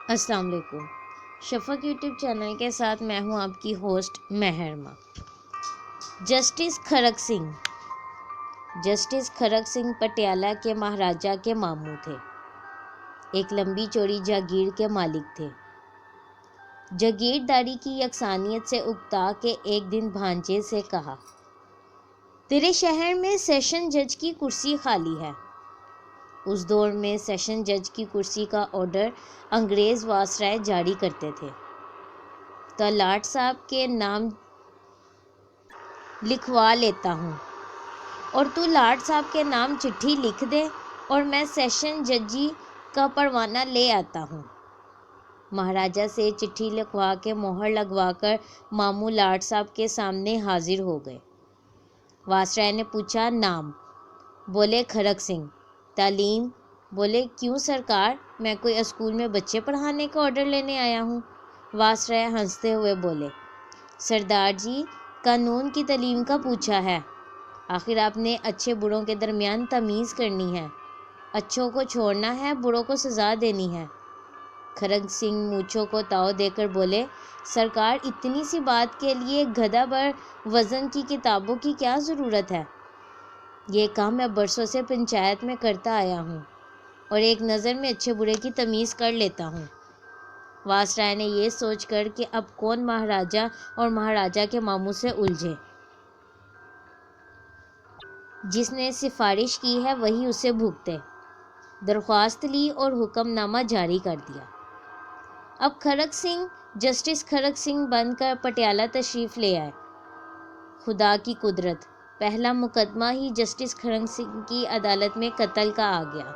السلام علیکم۔ شفق YouTube channel کے ساتھ میں ہوں آپ کی ہوسٹ مہرما۔ جسٹس کھڑک سنگھ پٹیالہ کے مہاراجہ کے ماموں تھے۔ ایک لمبی چوڑی جاگیر کے مالک تھے۔ جاگیرداری کی یکسانیت سے اکتا کے ایک دن بھانجے سے کہا، تیرے شہر میں سیشن جج کی کرسی خالی ہے۔ اس دور میں سیشن جج کی کرسی کا آرڈر انگریز وائسرائے جاری کرتے تھے۔ تو لاٹ صاحب کے نام لکھوا لیتا ہوں اور تو لاٹ صاحب کے نام چٹھی لکھ دے اور میں سیشن ججی کا پروانہ لے آتا ہوں۔ مہاراجہ سے چٹھی لکھوا کے مہر لگوا کر ماموں لاٹ صاحب کے سامنے حاضر ہو گئے۔ وائسرائے نے پوچھا، نام؟ بولے کھڑک سنگھ۔ تعلیم؟ بولے کیوں سرکار، میں کوئی اسکول میں بچے پڑھانے کا آرڈر لینے آیا ہوں۔ وائسرائے ہنستے ہوئے بولے، سردار جی قانون کی تعلیم کا پوچھا ہے، آخر آپ نے اچھے بروں کے درمیان تمیز کرنی ہے، اچھوں کو چھوڑنا ہے، بروں کو سزا دینی ہے۔ کھڑک سنگھ مونچھوں کو تاؤ دے کر بولے، سرکار اتنی سی بات کے لیے گدھا بھر وزن کی کتابوں کی کیا ضرورت ہے؟ یہ کام میں برسوں سے پنچایت میں کرتا آیا ہوں اور ایک نظر میں اچھے برے کی تمیز کر لیتا ہوں۔ وائسرائے نے یہ سوچ کر کہ اب کون مہاراجہ اور مہاراجہ کے ماموں سے الجھے، جس نے سفارش کی ہے وہی اسے بھگتے، درخواست لی اور حکم نامہ جاری کر دیا۔ اب کھڑک سنگھ جسٹس کھڑک سنگھ بن کر پٹیالہ تشریف لے آئے۔ خدا کی قدرت، پہلا مقدمہ ہی جسٹس کھڑک سنگھ کی عدالت میں قتل کا آ گیا۔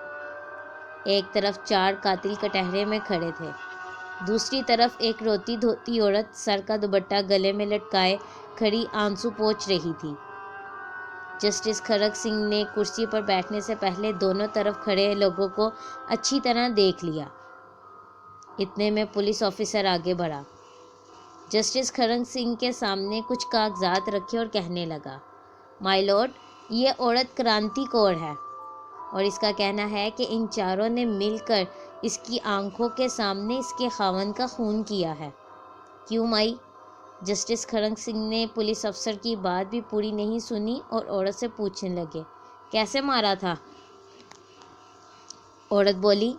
ایک طرف 4 قاتل کٹہرے میں کھڑے تھے، دوسری طرف ایک روتی دھوتی عورت سر کا دوپٹہ گلے میں لٹکائے کھڑی آنسو پوچھ رہی تھی۔ جسٹس کھڑک سنگھ نے کرسی پر بیٹھنے سے پہلے دونوں طرف کھڑے لوگوں کو اچھی طرح دیکھ لیا۔ اتنے میں پولیس آفیسر آگے بڑھا، جسٹس کھڑک سنگھ کے سامنے کچھ کاغذات رکھے اور کہنے لگا، مائی لارڈ، یہ عورت کرانتی کور ہے اور اس کا کہنا ہے کہ ان چاروں نے مل کر اس کی آنکھوں کے سامنے اس کے خاوند کا خون کیا ہے۔ کیوں مائی؟ جسٹس کھڑک سنگھ نے پولیس افسر کی بات بھی پوری نہیں سنی اور عورت سے پوچھنے لگے، کیسے مارا تھا؟ عورت بولی،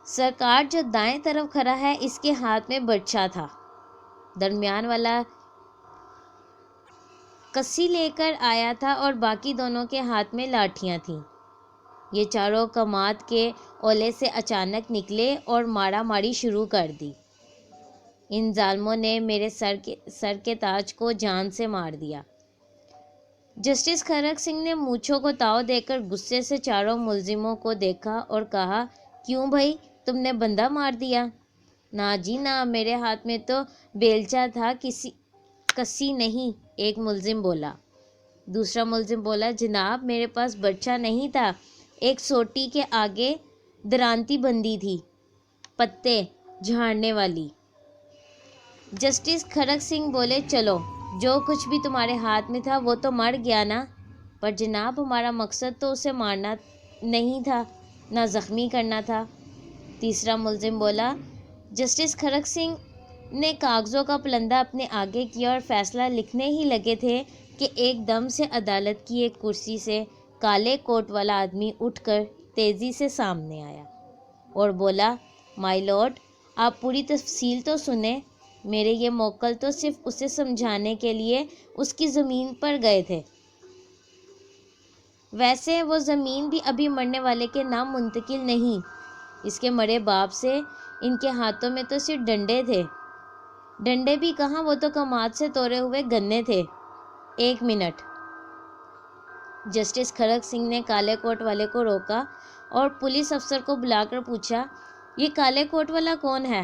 سرکار جو دائیں طرف کھڑا ہے اس کے ہاتھ میں برچھا تھا، درمیان والا کسی لے کر آیا تھا اور باقی دونوں کے ہاتھ میں لاٹھیاں تھیں۔ یہ چاروں کماد کے اولے سے اچانک نکلے اور مارا ماری شروع کر دی۔ ان ظالموں نے میرے سر کے تاج کو جان سے مار دیا۔ جسٹس کھڑک سنگھ نے مونچھوں کو تاؤ دے کر غصے سے چاروں ملزموں کو دیکھا اور کہا، کیوں بھائی، تم نے بندہ مار دیا؟ نہ جی نہ، میرے ہاتھ میں تو بیلچہ تھا، کسی نہیں، ایک ملزم بولا۔ دوسرا ملزم بولا، جناب میرے پاس برچھا نہیں تھا، ایک سوٹی کے آگے درانتی بندی تھی، پتے جھاڑنے والی۔ جسٹس کھڑک سنگھ بولے، چلو جو کچھ بھی تمہارے ہاتھ میں تھا وہ تو مر گیا نا، پر جناب ہمارا مقصد تو اسے مارنا نہیں تھا، نہ زخمی کرنا تھا۔ تیسرا ملزم بولا۔ جسٹس کھڑک سنگھ نے کاغذوں کا پلندہ اپنے آگے کیا اور فیصلہ لکھنے ہی لگے تھے کہ ایک دم سے عدالت کی ایک کرسی سے کالے کوٹ والا آدمی اٹھ کر تیزی سے سامنے آیا اور بولا، مائی لارڈ، آپ پوری تفصیل تو سنیں، میرے یہ موکل تو صرف اسے سمجھانے کے لیے اس کی زمین پر گئے تھے، ویسے وہ زمین بھی ابھی مرنے والے کے نام منتقل نہیں، اس کے مرے باپ سے، ان کے ہاتھوں میں تو صرف ڈنڈے تھے، ڈنڈے بھی کہاں، وہ تو کماد سے توڑے ہوئے گنے تھے۔ ایک منٹ۔ جسٹس کھڑک سنگھ نے کالے کوٹ والے کو روکا اور پولیس افسر کو بلا کر پوچھا، یہ کالے کوٹ والا کون ہے؟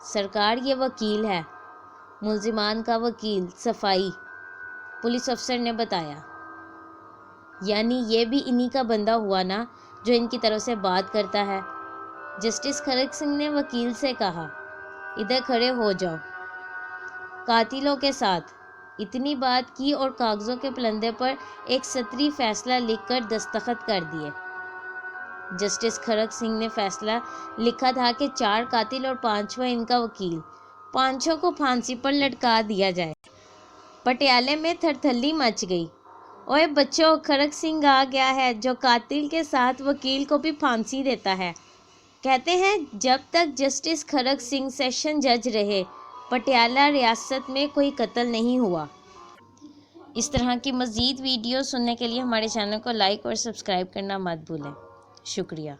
سرکار یہ وکیل ہے، ملزمان کا وکیل، صفائی، پولیس افسر نے بتایا۔ یعنی یہ بھی انہی کا بندہ ہوا نا جو ان کی طرف سے بات کرتا ہے؟ جسٹس کھڑک سنگھ نے وکیل سے کہا، ادھر کھڑے ہو جاؤ۔ قاتلوں کے ساتھ اتنی بات کی اور کاغذوں کے پلندے پر ایک سطری فیصلہ لکھ کر دستخط کر دیے۔ جسٹس کھڑک سنگھ نے فیصلہ لکھا تھا کہ 4 قاتل اور 5واں ان کا وکیل، پانچوں کو پھانسی پر لٹکا دیا جائے۔ پٹیالے میں تھرتھلی مچ گئی۔ اوئے بچوں، کھڑک سنگھ آ گیا ہے جو قاتل کے ساتھ وکیل کو بھی پھانسی دیتا ہے۔ کہتے ہیں جب تک جسٹس کھڑک سنگھ سیشن جج رہے پٹیالہ ریاست میں کوئی قتل نہیں ہوا۔ اس طرح کی مزید ویڈیو سننے کے لیے ہمارے چینل کو لائک اور سبسکرائب کرنا مت بھولیں۔ شکریہ۔